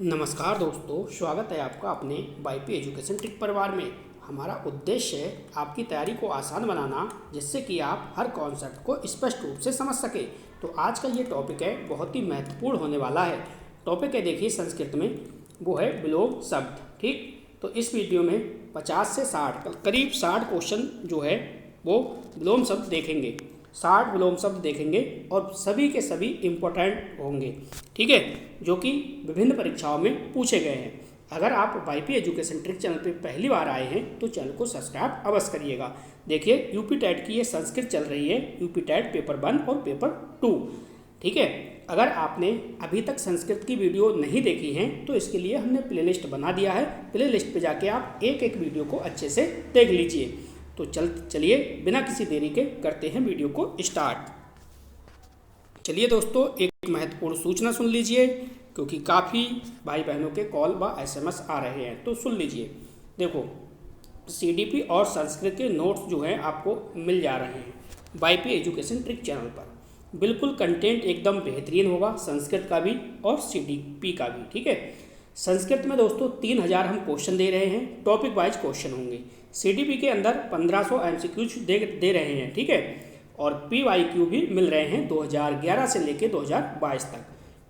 नमस्कार दोस्तों, स्वागत है आपका अपने वाईपी एजुकेशन ट्रिक परिवार में। हमारा उद्देश्य है आपकी तैयारी को आसान बनाना, जिससे कि आप हर कॉन्सेप्ट को स्पष्ट रूप से समझ सकें। तो आज का ये टॉपिक है, बहुत ही महत्वपूर्ण होने वाला है। टॉपिक है, देखिए संस्कृत में, वो है विलोम शब्द। ठीक, तो इस वीडियो में 50 से 60 करीब 60 क्वेश्चन जो है वो विलोम शब्द देखेंगे। 60 विलोम शब्द देखेंगे और सभी के सभी इम्पोर्टेंट होंगे, ठीक है, जो कि विभिन्न परीक्षाओं में पूछे गए हैं। अगर आप वाईपी एजुकेशन ट्रिक चैनल पे पहली बार आए हैं तो चैनल को सब्सक्राइब अवश्य करिएगा। देखिए यूपी टेट की ये संस्कृत चल रही है, यूपी टेट पेपर 1 और पेपर 2, ठीक है। अगर आपने अभी तक संस्कृत की वीडियो नहीं देखी है तो इसके लिए हमने प्लेलिस्ट बना दिया है। प्लेलिस्ट पे जाके आप एक एक वीडियो को अच्छे से देख लीजिए। तो चलिए बिना किसी देरी के करते हैं वीडियो को स्टार्ट। चलिए दोस्तों, एक महत्वपूर्ण सूचना सुन लीजिए, क्योंकि काफ़ी भाई बहनों के कॉल व एसएमएस आ रहे हैं, तो सुन लीजिए। देखो, सीडीपी और संस्कृत के नोट्स जो हैं आपको मिल जा रहे हैं वाईपी एजुकेशन ट्रिक चैनल पर। बिल्कुल कंटेंट एकदम बेहतरीन होगा, संस्कृत का भी और सीडीपी का भी, ठीक है। संस्कृत में दोस्तों 3000 हम क्वेश्चन दे रहे हैं, टॉपिक वाइज क्वेश्चन होंगे। सीडीपी के अंदर 1500 एमसीक्यूज दे रहे हैं, ठीक है, और पीवाईक्यू भी मिल रहे हैं 2011 से लेकर 2022 तक।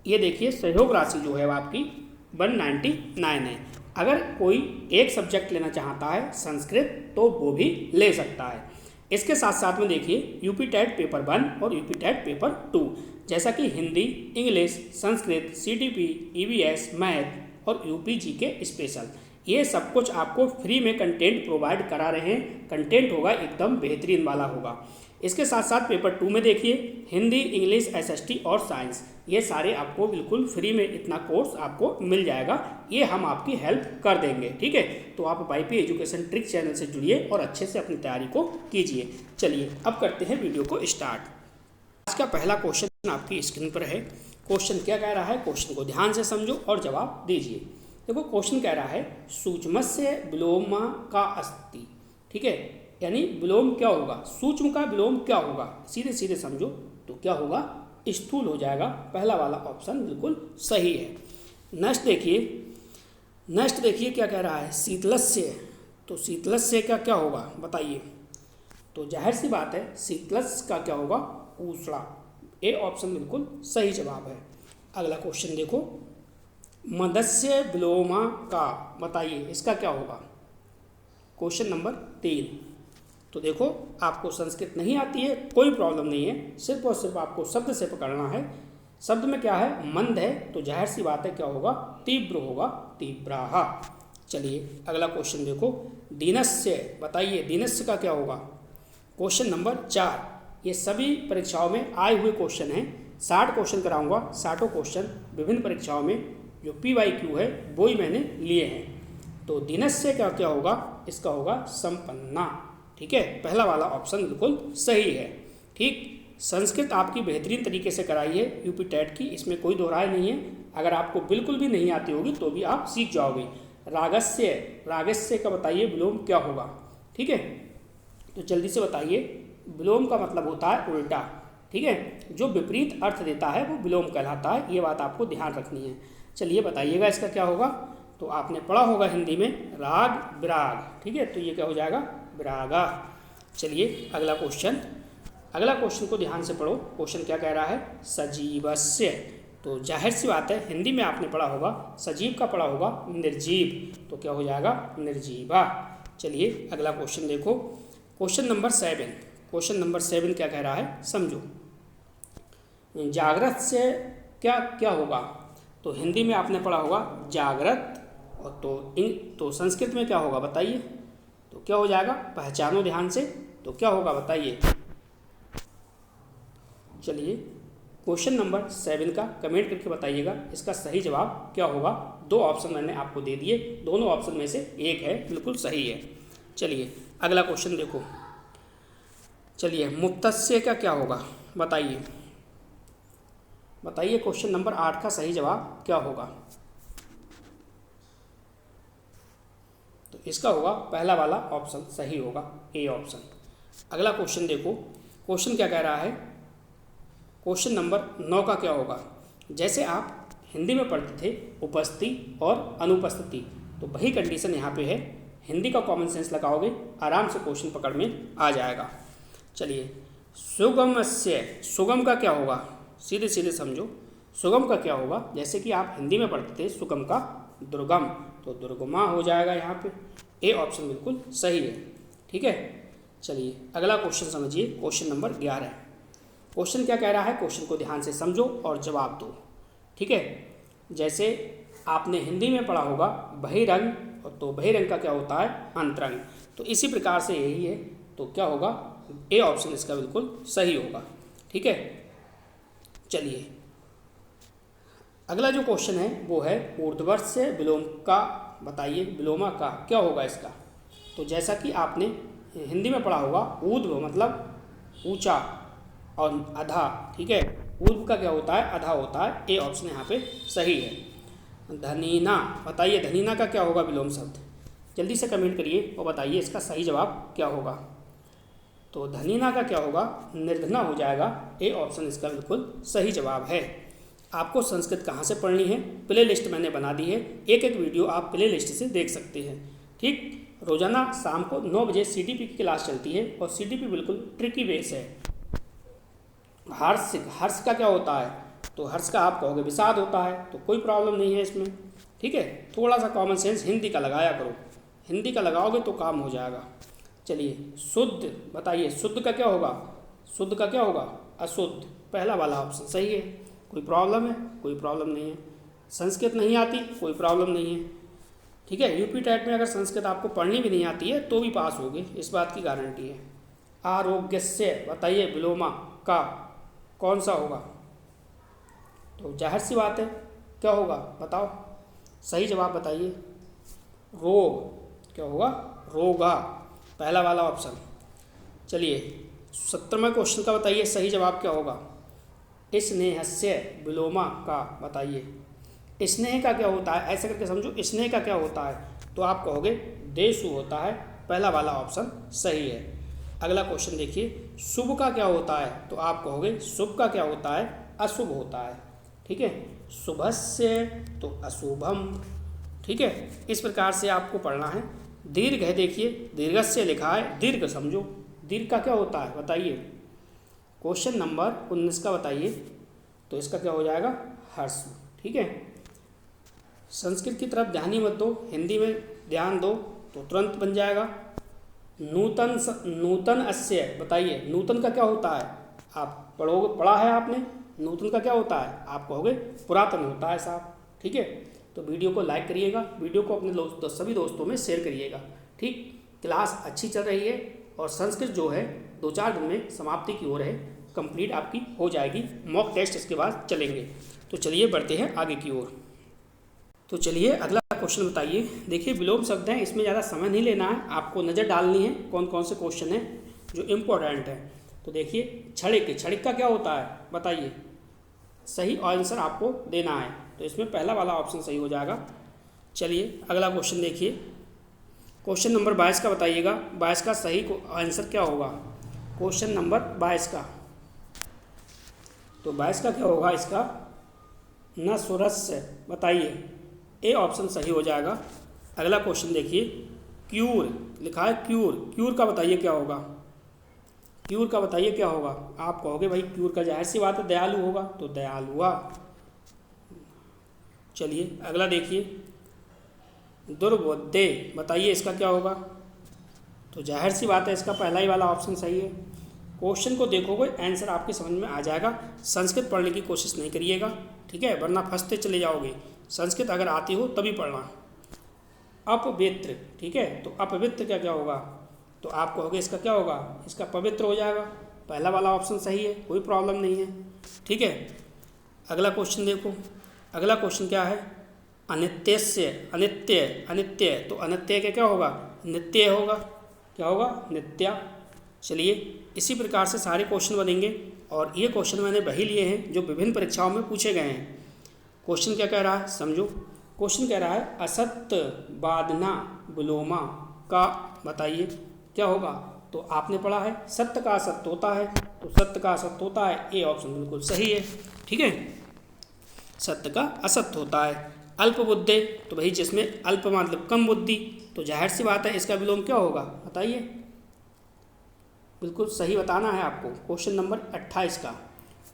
ये देखिए सहयोग राशि जो है वो आपकी 199 है। अगर कोई एक सब्जेक्ट लेना चाहता है संस्कृत तो वो भी ले सकता है। इसके साथ साथ में देखिए यूपी टेट पेपर 1 और यूपी टेट पेपर 2, जैसा कि Hindi, English, Sanskrit, CDP, EVS, math और यूपी जीके स्पेशल, ये सब कुछ आपको फ्री में कंटेंट प्रोवाइड करा रहे हैं। कंटेंट होगा एकदम बेहतरीन वाला होगा। इसके साथ साथ पेपर 2 में देखिए हिंदी, इंग्लिश, एसएसटी और साइंस, ये सारे आपको बिल्कुल फ्री में इतना कोर्स आपको मिल जाएगा। ये हम आपकी हेल्प कर देंगे, ठीक है। तो आप वाईपी एजुकेशन ट्रिक चैनल से जुड़िए और अच्छे से अपनी तैयारी को कीजिए। चलिए अब करते हैं वीडियो को स्टार्ट। आज का पहला क्वेश्चन आपकी स्क्रीन पर है। क्वेश्चन क्या कह रहा है, क्वेश्चन को ध्यान से समझो और जवाब दीजिए। देखो क्वेश्चन कह रहा है सूक्ष्मस्य विलोम का अस्ति, ठीक है, यानी विलोम क्या होगा, सूक्ष्म का विलोम क्या होगा, सीधे सीधे समझो तो क्या होगा, स्थूल हो जाएगा। पहला वाला ऑप्शन बिल्कुल सही है। नेक्स्ट देखिए क्या कह रहा है, शीतलस्य, तो शीतलस्य का क्या होगा बताइए। तो जाहिर सी बात है शीतलस्य का क्या होगा, ऊष्णा। ए ऑप्शन बिल्कुल सही जवाब है। अगला क्वेश्चन देखो, मदस्य विलोमा का, बताइए इसका क्या होगा। Question number 3। तो देखो आपको संस्कृत नहीं आती है, कोई प्रॉब्लम नहीं है, सिर्फ और सिर्फ आपको शब्द से पकड़ना है। शब्द में क्या है, मंद है, तो जाहिर सी बात है क्या होगा, तीव्र होगा, तीव्राहा। चलिए अगला क्वेश्चन देखो, दीनस्य, बताइए दीनस्य का क्या होगा। Question number 4। ये सभी परीक्षाओं में आए हुए क्वेश्चन हैं। 60 क्वेश्चन कराऊंगा, 60 क्वेश्चन विभिन्न परीक्षाओं में जो पीवाईक्यू है वो ही मैंने लिए हैं। तो दिनस्य का क्या होगा, इसका होगा संपन्ना, ठीक है। पहला वाला ऑप्शन बिल्कुल सही है, ठीक। संस्कृत आपकी बेहतरीन तरीके से कराई है यूपी टेट की, इसमें कोई दो राय नहीं है। अगर आपको बिल्कुल भी नहीं आती होगी तो भी आप सीख जाओगे। रागस्य का बताइए विलोम क्या होगा, ठीक है। तो जल्दी से बताइए, विलोम का मतलब होता है उल्टा, ठीक है, जो विपरीत अर्थ देता है वो विलोम कहलाता है। ये बात आपको ध्यान रखनी है। चलिए बताइएगा इसका क्या होगा। तो आपने पढ़ा होगा हिंदी में राग विराग, ठीक है, तो ये क्या हो जाएगा, विरागा। चलिए अगला क्वेश्चन को ध्यान से पढ़ो। क्वेश्चन क्या कह रहा है, सजीवस्य, तो जाहिर सी बात है हिंदी में आपने पढ़ा होगा, सजीव का पढ़ा होगा निर्जीव, तो क्या हो जाएगा, निर्जीवा। चलिए अगला क्वेश्चन देखो, क्वेश्चन नंबर 7 क्या कह रहा है, समझो। जागृत से क्या क्या होगा, तो हिंदी में आपने पढ़ा होगा जागृत, और तो संस्कृत में क्या होगा बताइए। तो क्या हो जाएगा, पहचानो ध्यान से, तो क्या होगा बताइए। चलिए क्वेश्चन नंबर 7 का कमेंट करके बताइएगा इसका सही जवाब क्या होगा। 2 ऑप्शन मैंने आपको दे दिए, दोनों ऑप्शन में से एक है बिल्कुल सही है। चलिए अगला क्वेश्चन देखो। चलिए मुक्तस्य का क्या होगा बताइए क्वेश्चन नंबर 8 का सही जवाब क्या होगा। तो इसका होगा पहला वाला ऑप्शन सही होगा, ए ऑप्शन। अगला क्वेश्चन देखो, क्वेश्चन क्या कह रहा है, क्वेश्चन नंबर 9 का क्या होगा। जैसे आप हिंदी में पढ़ते थे उपस्थिति और अनुपस्थिति। तो वही कंडीशन यहाँ पे है। हिंदी का कॉमन सेंस लगाओगे आराम से क्वेश्चन पकड़ में आ जाएगा। चलिए, सुगम से, सुगम का क्या होगा, सीधे सीधे समझो। सुगम का क्या होगा, जैसे कि आप हिंदी में पढ़ते थे सुगम का दुर्गम, तो दुर्गमा हो जाएगा यहाँ पे। ए ऑप्शन बिल्कुल सही है। ठीक है, चलिए अगला क्वेश्चन समझिए, क्वेश्चन नंबर 11। क्वेश्चन क्या कह रहा है, क्वेश्चन को ध्यान से समझो और जवाब दो। ठीक है, जैसे आपने हिंदी में पढ़ा होगा बहिरंग, तो बहिरंग का क्या होता है, अंतरंग। तो इसी प्रकार से यही है, तो क्या होगा, ए ऑप्शन इसका बिल्कुल सही होगा। ठीक है, चलिए अगला जो क्वेश्चन है वो है ऊर्ध्ववर्ष से विलोम का बताइए, विलोमा का क्या होगा इसका। तो जैसा कि आपने हिंदी में पढ़ा होगा ऊर्ध्व मतलब ऊंचा और अधा। ठीक है, ऊर्ध्व का क्या होता है, अधा होता है। ए ऑप्शन यहाँ पे सही है। धनीना बताइए, धनीना का क्या होगा विलोम शब्द, जल्दी से कमेंट करिए और बताइए इसका सही जवाब क्या होगा। तो धनीना का क्या होगा, निर्धना हो जाएगा। ए ऑप्शन इसका बिल्कुल सही जवाब है। आपको संस्कृत कहाँ से पढ़नी है, प्ले लिस्ट मैंने बना दी है, एक एक वीडियो आप प्ले लिस्ट से देख सकते हैं। ठीक, रोजाना शाम को 9 बजे CTP की क्लास चलती है और CTP बिल्कुल ट्रिकी बेस है। हर्ष, हर्ष का क्या होता है, तो हर्ष का आप कहोगे विषाद होता है, तो कोई प्रॉब्लम नहीं है इसमें। ठीक है, थोड़ा सा कॉमन सेंस हिंदी का लगाया करो, हिंदी का लगाओगे तो काम हो जाएगा। चलिए शुद्ध बताइए, शुद्ध का क्या होगा, शुद्ध का क्या होगा, अशुद्ध। पहला वाला ऑप्शन सही है। कोई प्रॉब्लम है, कोई प्रॉब्लम नहीं है। संस्कृत नहीं आती, कोई प्रॉब्लम नहीं है। ठीक है, यूपी टेट में अगर संस्कृत आपको पढ़नी भी नहीं आती है तो भी पास होगे, इस बात की गारंटी है। आरोग्य से बताइए विलोमा का कौन सा होगा, तो जाहिर सी बात है क्या होगा, बताओ सही जवाब बताइए। रोग क्या होगा, रोगा, पहला वाला ऑप्शन। चलिए 17वें क्वेश्चन का बताइए सही जवाब क्या होगा। स्नेहस्य विलोमा का बताइए। स्नेह का क्या होता है, ऐसे करके समझो, स्नेह का क्या होता है, तो आप कहोगे देशु होता है। पहला वाला ऑप्शन सही है। अगला क्वेश्चन देखिए, शुभ का क्या होता है, तो आप कहोगे शुभ का क्या होता है, अशुभ होता है। ठीक है, शुभस्य तो अशुभम। ठीक है, इस प्रकार से आपको पढ़ना है। दीर्घ है, देखिए दीर्घस्य लिखा है, दीर्घ समझो, दीर्घ का क्या होता है बताइए। क्वेश्चन नंबर 19 का बताइए, तो इसका क्या हो जाएगा, हर्ष। ठीक है, संस्कृत की तरफ ध्यान ही मत दो, हिंदी में ध्यान दो तो तुरंत बन जाएगा। नूतन, नूतन अस्य बताइए, नूतन का क्या होता है, आप पढ़ोगे, पढ़ा है आपने, नूतन का क्या होता है, आप कहोगे पुरातन होता है साहब। ठीक है, तो वीडियो को लाइक करिएगा, वीडियो को अपने सभी दोस्तों में शेयर करिएगा। ठीक, क्लास अच्छी चल रही है और संस्कृत जो है 2-4 दिन में समाप्ति की ओर है, कंप्लीट आपकी हो जाएगी। मॉक टेस्ट इसके बाद चलेंगे। तो चलिए बढ़ते हैं आगे की ओर। तो चलिए अगला क्वेश्चन बताइए। देखिए विलोम शब्द हैं, इसमें ज़्यादा समय नहीं लेना है, आपको नज़र डालनी है कौन कौन से क्वेश्चन हैं जो इम्पोर्टेंट है। तो देखिए क्षणिक, क्षणिक का क्या होता है बताइए, सही आंसर आपको देना है। तो इसमें पहला वाला ऑप्शन सही हो जाएगा। चलिए अगला क्वेश्चन देखिए, क्वेश्चन नंबर 22 का बताइएगा, 22 का सही आंसर क्या होगा, क्वेश्चन नंबर 22 का। तो 22 का क्या होगा इसका, न सुरस्य बताइए। ए ऑप्शन सही हो जाएगा। अगला क्वेश्चन देखिए, क्यूर लिखा है, क्यूर, क्यूर का बताइए क्या होगा, क्यूर का बताइए क्या होगा। आप कहोगे भाई क्यूर का जाहिर सी बात है दयालु होगा, तो दयालु हुआ। चलिए अगला देखिए, दुर्बोध्य बताइए इसका क्या होगा। तो जाहिर सी बात है इसका पहला ही वाला ऑप्शन सही है। क्वेश्चन को देखोगे आंसर आपके समझ में आ जाएगा। संस्कृत पढ़ने की कोशिश नहीं करिएगा, ठीक है, वरना फंसते चले जाओगे। संस्कृत अगर आती हो तभी पढ़ना। अपवित्र, ठीक है, तो अपवित्र क्या क्या होगा, तो आप कहोगे इसका क्या होगा, इसका पवित्र हो जाएगा। पहला वाला ऑप्शन सही है, कोई प्रॉब्लम नहीं है। ठीक है, अगला क्वेश्चन देखो। अगला क्वेश्चन क्या है, अनित्यस्य, अनित्य, अनित्य, तो अनित्य क्या क्या होगा, नित्य होगा। क्या होगा, नित्य। चलिए इसी प्रकार से सारे क्वेश्चन बनेंगे और ये क्वेश्चन मैंने वही लिए हैं जो विभिन्न परीक्षाओं में पूछे गए हैं। क्वेश्चन क्या कह रहा है समझो। क्वेश्चन कह रहा है असत्य बाधना विलोमा का बताइए क्या होगा। तो आपने पढ़ा है सत्य का असत्य होता है, तो सत्य का असत्य होता है, ए ऑप्शन बिल्कुल सही है। ठीक है, सत्य का असत्य होता है। अल्प बुद्धि, तो भाई जिसमें अल्प मतलब कम बुद्धि, तो जाहिर सी बात है इसका विलोम क्या होगा बताइए, बिल्कुल सही बताना है आपको। क्वेश्चन नंबर 28 का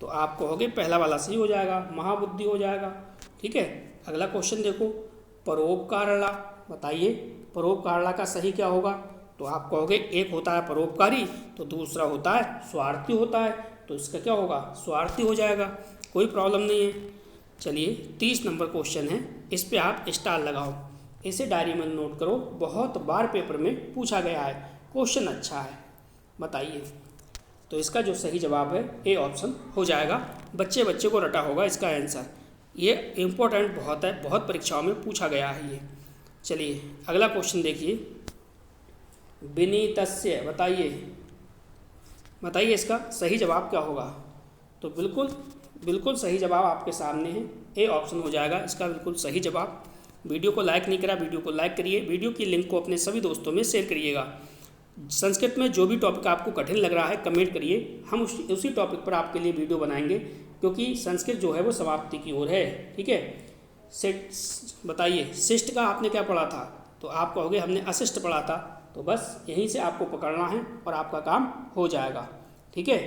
तो आप कहोगे पहला वाला सही हो जाएगा, महाबुद्धि हो जाएगा। ठीक है, अगला क्वेश्चन देखो, परोपकारला, बताइए परोपकारला का सही क्या होगा। तो आप कहोगे एक होता है परोपकारी, तो दूसरा होता है स्वार्थी होता है, तो इसका क्या होगा, स्वार्थी हो जाएगा, कोई प्रॉब्लम नहीं है। चलिए 30 नंबर क्वेश्चन है, इस पे आप स्टार लगाओ, इसे डायरी में नोट करो, बहुत बार पेपर में पूछा गया है, क्वेश्चन अच्छा है। बताइए, तो इसका जो सही जवाब है ए ऑप्शन हो जाएगा। बच्चे बच्चे को रटा होगा इसका आंसर, ये इम्पोर्टेंट बहुत है, बहुत परीक्षाओं में पूछा गया है ये। चलिए अगला क्वेश्चन देखिए, विनीतस्य, बताइए बताइए इसका सही जवाब क्या होगा। तो बिल्कुल बिल्कुल सही जवाब आपके सामने है, ए ऑप्शन हो जाएगा इसका बिल्कुल सही जवाब। वीडियो को लाइक नहीं करा, वीडियो को लाइक करिए, वीडियो की लिंक को अपने सभी दोस्तों में शेयर करिएगा। संस्कृत में जो भी टॉपिक आपको कठिन लग रहा है कमेंट करिए, हम उसी टॉपिक पर आपके लिए वीडियो बनाएंगे, क्योंकि संस्कृत जो है वो समाप्ति की ओर है। ठीक है, बताइए शिष्ट का आपने क्या पढ़ा था, तो आप कहोगे हमने अशिष्ट पढ़ा था, तो बस यहीं से आपको पकड़ना है और आपका काम हो जाएगा। ठीक है,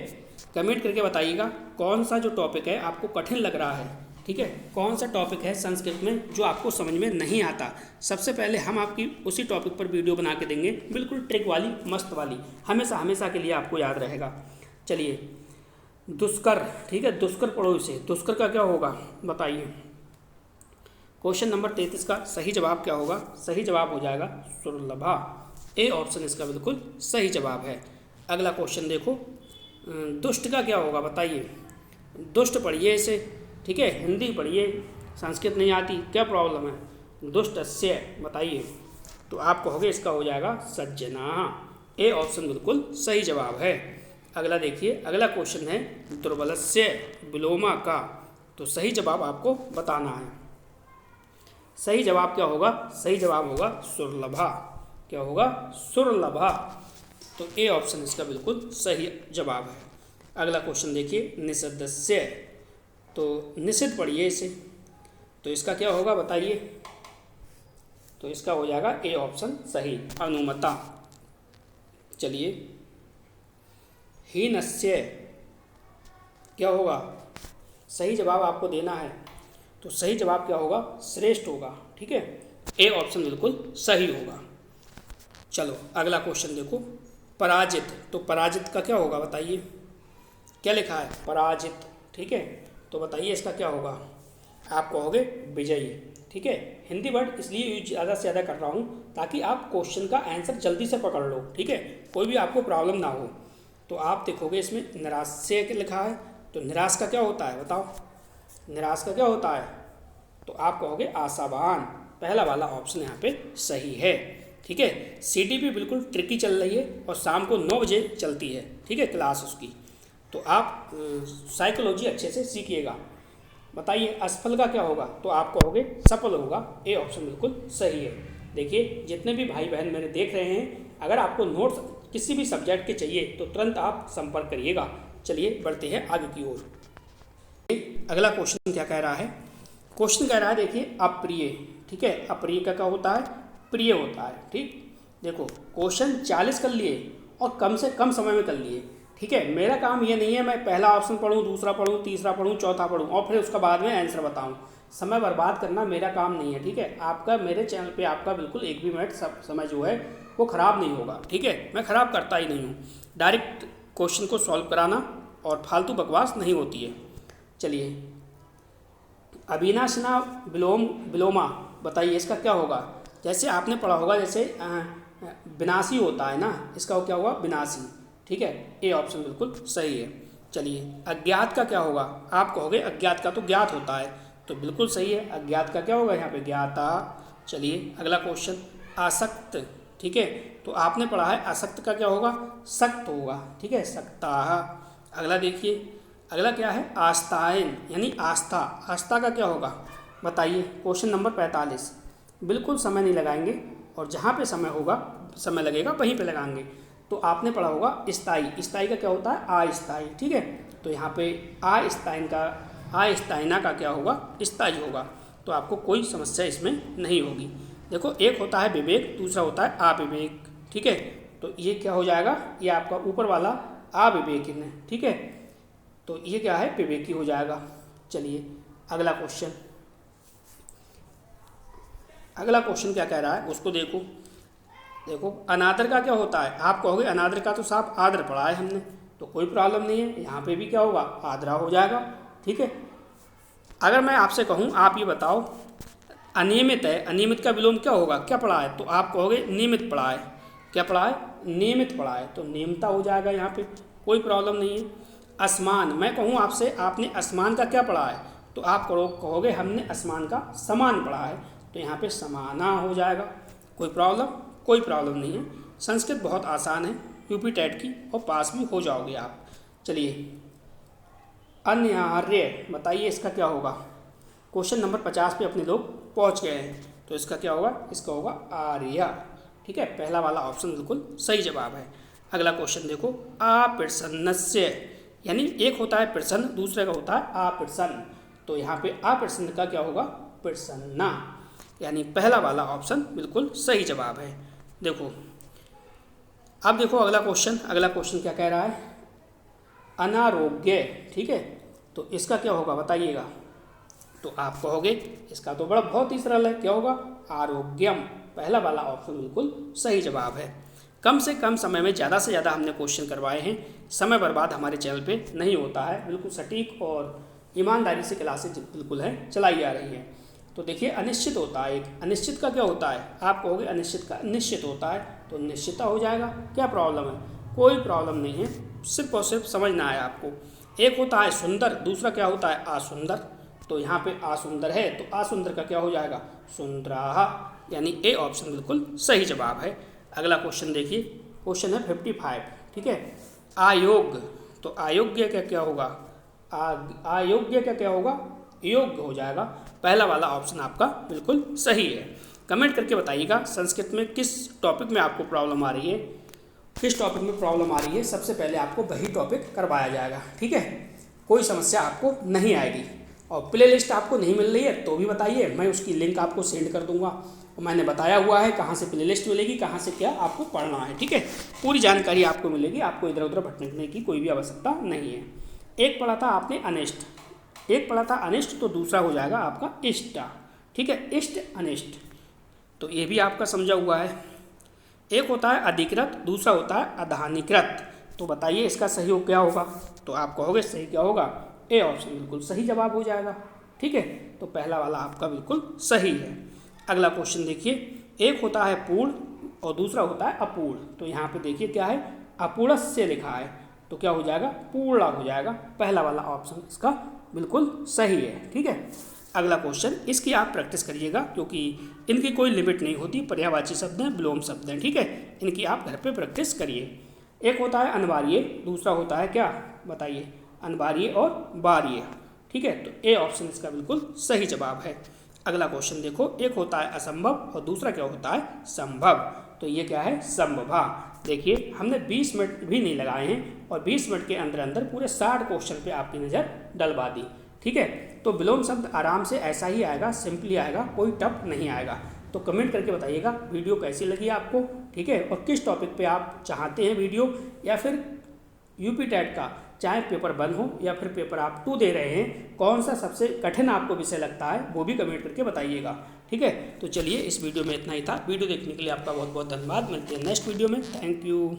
कमेंट करके बताइएगा कौन सा जो टॉपिक है आपको कठिन लग रहा है। ठीक है, कौन सा टॉपिक है संस्कृत में जो आपको समझ में नहीं आता। सबसे पहले हम आपकी उसी टॉपिक पर वीडियो बना के देंगे, बिल्कुल ट्रिक वाली, मस्त वाली, हमेशा हमेशा के लिए आपको याद रहेगा। चलिए दुष्कर, ठीक है, दुष्कर पढ़ो इसे, दुष्कर का क्या होगा बताइए। क्वेश्चन नंबर 33 का सही जवाब क्या होगा, सही जवाब हो जाएगा सुरलभा, ए ऑप्शन इसका बिल्कुल सही जवाब है। अगला क्वेश्चन देखो, दुष्ट का क्या होगा बताइए। दुष्ट पढ़िए इसे, ठीक है, हिंदी पढ़िए, संस्कृत नहीं आती क्या प्रॉब्लम है। दुष्टस्य, बताइए, तो आप कहोगे इसका हो जाएगा सज्जना, ए ऑप्शन बिल्कुल सही जवाब है। अगला देखिए, अगला क्वेश्चन है दुर्बलस्य विलोमा का, तो सही जवाब आपको बताना है। सही जवाब क्या होगा, सही जवाब होगा सुरलभा, क्या होगा, सुरलभा, तो ए ऑप्शन इसका बिल्कुल सही जवाब है। अगला क्वेश्चन देखिए, निषिद्धस्य, तो निषिद्ध पढ़िए इसे, तो इसका क्या होगा बताइए। तो इसका हो जाएगा ए ऑप्शन सही, अनुमता। चलिए हीनस्य क्या होगा, सही जवाब आपको देना है, तो सही जवाब क्या होगा, श्रेष्ठ होगा। ठीक है, ए ऑप्शन बिल्कुल सही होगा। चलो अगला क्वेश्चन देखो, पराजित, तो पराजित का क्या होगा बताइए, क्या लिखा है पराजित। ठीक है, तो बताइए इसका क्या होगा, आप कहोगे विजयी। ठीक है, हिंदी वर्ड इसलिए यूज ज़्यादा से ज़्यादा कर रहा हूँ ताकि आप क्वेश्चन का आंसर जल्दी से पकड़ लो। ठीक है, कोई भी आपको प्रॉब्लम ना हो। तो आप देखोगे इसमें निराश्य लिखा है, तो निराश का क्या होता है बताओ, निराश का क्या होता है, तो आप कहोगे आशावान, पहला वाला ऑप्शन यहाँ पे सही है। ठीक है, CDP बिल्कुल ट्रिकी चल रही है और शाम को 9 बजे चलती है। ठीक है, क्लास उसकी, तो आप साइकोलॉजी अच्छे से सीखिएगा। बताइए असफल का क्या होगा, तो आप कहोगे सफल होगा, ए ऑप्शन बिल्कुल सही है। देखिए जितने भी भाई बहन मेरे देख रहे हैं, अगर आपको नोट्स किसी भी सब्जेक्ट के चाहिए तो तुरंत आप संपर्क करिएगा। चलिए बढ़ते हैं आगे की ओर। अगला क्वेश्चन क्या कह रहा है, क्वेश्चन कह रहा है देखिए अप्रिय। ठीक है, अप्रिय का क्या होता है, प्रिय होता है। ठीक, देखो क्वेश्चन 40 कर लिए और कम से कम समय में कर लिए। ठीक है, मेरा काम ये नहीं है मैं पहला ऑप्शन पढ़ूँ, दूसरा पढ़ूँ, तीसरा पढ़ूँ, चौथा पढ़ूँ और फिर उसका बाद में आंसर बताऊँ। समय बर्बाद करना मेरा काम नहीं है। ठीक है, आपका मेरे चैनल पे आपका बिल्कुल एक भी मिनट समय जो है वो ख़राब नहीं होगा। ठीक है, मैं ख़राब करता ही नहीं हूँ, डायरेक्ट क्वेश्चन को सॉल्व कराना और फालतू बकवास नहीं होती है। चलिए अविनाशना विलोमा, बताइए इसका क्या होगा। जैसे आपने पढ़ा होगा, जैसे विनाशी होता है ना, इसका क्या होगा विनाशी। ठीक है, ए ऑप्शन बिल्कुल सही है। चलिए अज्ञात का क्या होगा, आप कहोगे अज्ञात का तो ज्ञात होता है, तो बिल्कुल सही है, अज्ञात का क्या होगा यहाँ पे ज्ञाता। चलिए अगला क्वेश्चन आसक्त। ठीक है, तो आपने पढ़ा है आसक्त का क्या होगा, सक्त होगा। ठीक है, सक्ता। अगला देखिए, अगला क्या है आस्थाएन, यानी आस्था। आस्था का क्या होगा बताइए, क्वेश्चन नंबर 45। बिल्कुल समय नहीं लगाएंगे और जहाँ पे समय होगा, समय लगेगा वहीं पे लगाएंगे। तो आपने पढ़ा होगा स्थाई, स्थाई का क्या होता है अस्थाई। ठीक है, तो यहाँ पे अस्थाई का आइस्ताइना का क्या होगा, स्थायी होगा। तो आपको कोई समस्या इसमें नहीं होगी। देखो, एक होता है विवेक, दूसरा होता है अविवेक। ठीक है, तो ये क्या हो जाएगा, ये आपका ऊपर वाला अविवेकी है। ठीक है, तो ये क्या है, विवेकी हो जाएगा। चलिए अगला क्वेश्चन, अगला क्वेश्चन क्या कह रहा है उसको देखो। देखो, अनादर का क्या होता है, आप कहोगे अनादर का तो साफ आदर पढ़ा है हमने, तो कोई प्रॉब्लम नहीं है, यहाँ पे भी क्या होगा, आदरा हो जाएगा। ठीक है, अगर मैं आपसे कहूँ आप ये बताओ अनियमित है, अनियमित का विलोम क्या होगा, क्या पढ़ा है, तो आप कहोगे नियमित पढ़ा है। क्या पढ़ा है, नियमित पढ़ा है, तो नियमता हो जाएगा, यहाँ पे कोई प्रॉब्लम नहीं है। असमान, मैं कहूँ आपसे आपने असमान का क्या पढ़ा है, तो आप कहोगे हमने असमान का समान पढ़ा है, तो यहाँ पे समाना हो जाएगा। कोई प्रॉब्लम नहीं है। संस्कृत बहुत आसान है, यूपी टेट की, और पास भी हो जाओगे आप। चलिए अन्यार्य, बताइए इसका क्या होगा। क्वेश्चन नंबर 50 पे अपने लोग पहुंच गए हैं, तो इसका क्या होगा, इसका होगा आर्य। ठीक है, पहला वाला ऑप्शन बिल्कुल सही जवाब है। अगला क्वेश्चन देखो, अप्रसन्नस्य, यानी एक होता है प्रसन्न, दूसरे का होता है अप्रसन्न, तो यहाँ पे अप्रसन्न का क्या होगा, प्रसन्ना, यानी पहला वाला ऑप्शन बिल्कुल सही जवाब है। देखो, अब देखो अगला क्वेश्चन क्या कह रहा है, अनारोग्य। ठीक है, तो इसका क्या होगा बताइएगा। तो आप कहोगे इसका तो बहुत ही सरल है, क्या होगा, आरोग्यम, पहला वाला ऑप्शन बिल्कुल सही जवाब है। कम से कम समय में ज़्यादा से ज़्यादा हमने क्वेश्चन करवाए हैं, समय बर्बाद हमारे चैनल पे नहीं होता है, बिल्कुल सटीक और ईमानदारी से क्लासेज बिल्कुल है चलाई जा रही हैं। तो देखिए, अनिश्चित होता है, एक अनिश्चित का क्या होता है, आप कहोगे अनिश्चित का निश्चित होता है, तो निश्चितता हो जाएगा। क्या प्रॉब्लम है, कोई प्रॉब्लम नहीं है, सिर्फ और सिर्फ समझना है आपको। एक होता है सुंदर, दूसरा क्या होता है असुंदर, तो यहाँ पे असुंदर है, तो असुंदर का क्या हो जाएगा, सुंदराहा, यानी ए ऑप्शन बिल्कुल सही जवाब है। अगला क्वेश्चन देखिए, क्वेश्चन है 55। ठीक है, अयोग्य, तो अयोग्य का क्या होगा, अयोग्य का क्या होगा, योग्य हो जाएगा। पहला वाला ऑप्शन आपका बिल्कुल सही है। कमेंट करके बताइएगा संस्कृत में किस टॉपिक में आपको प्रॉब्लम आ रही है, किस टॉपिक में प्रॉब्लम आ रही है, सबसे पहले आपको वही टॉपिक करवाया जाएगा। ठीक है, कोई समस्या आपको नहीं आएगी। और प्ले लिस्ट आपको नहीं मिल रही है तो भी बताइए, मैं उसकी लिंक आपको सेंड कर दूंगा, और मैंने बताया हुआ है कहाँ से प्ले लिस्ट मिलेगी, कहाँ से क्या आपको पढ़ना है। ठीक है, पूरी जानकारी आपको मिलेगी, आपको इधर उधर भटकने की कोई भी आवश्यकता नहीं है। एक पढ़ा था आपने अनिष्ट, एक पढ़ा था अनिष्ट, तो दूसरा हो जाएगा आपका इष्ट। ठीक है, इष्ट अनिष्ट, तो ये भी आपका समझा हुआ है। एक होता है अधिकृत, दूसरा होता है अधानिकृत, तो बताइए इसका सही हो क्या होगा, तो आप कहोगे सही क्या होगा, ए ऑप्शन बिल्कुल सही जवाब हो जाएगा। ठीक है, तो पहला वाला आपका बिल्कुल सही है। अगला क्वेश्चन देखिए, एक होता है पूर्ण और दूसरा होता है अपूर्ण, तो यहाँ पे देखिए क्या है, अपूर्णस्य लिखा है, तो क्या हो जाएगा, पूर्ण हो जाएगा। पहला वाला ऑप्शन इसका बिल्कुल सही है। ठीक है, अगला क्वेश्चन, इसकी आप प्रैक्टिस करिएगा क्योंकि इनकी कोई लिमिट नहीं होती, पर्यायवाची शब्द हैं, विलोम शब्द हैं। ठीक है, इनकी आप घर पे प्रैक्टिस करिए। एक होता है अनिवार्य, दूसरा होता है क्या, बताइए, अनिवार्य और बार्य। ठीक है, तो ए ऑप्शन इसका बिल्कुल सही जवाब है। अगला क्वेश्चन देखो, एक होता है असंभव और दूसरा क्या होता है, संभव, तो ये क्या है, संभवा। देखिए, हमने 20 मिनट भी नहीं लगाए हैं और 20 मिनट के अंदर अंदर पूरे 60 क्वेश्चन पे आपकी नज़र डलवा दी। ठीक है, तो विलोम शब्द आराम से ऐसा ही आएगा, सिंपली आएगा, कोई टफ नहीं आएगा। तो कमेंट करके बताइएगा वीडियो कैसी लगी आपको। ठीक है, और किस टॉपिक पे आप चाहते हैं वीडियो, या फिर यूपी टेट का चाहे पेपर 1 हो या फिर पेपर आप 2 दे रहे हैं, कौन सा सबसे कठिन आपको विषय लगता है वो भी कमेंट करके बताइएगा। ठीक है, तो चलिए इस वीडियो में इतना ही था। वीडियो देखने के लिए आपका बहुत बहुत धन्यवाद। मिलते हैं नेक्स्ट वीडियो में। Thank you.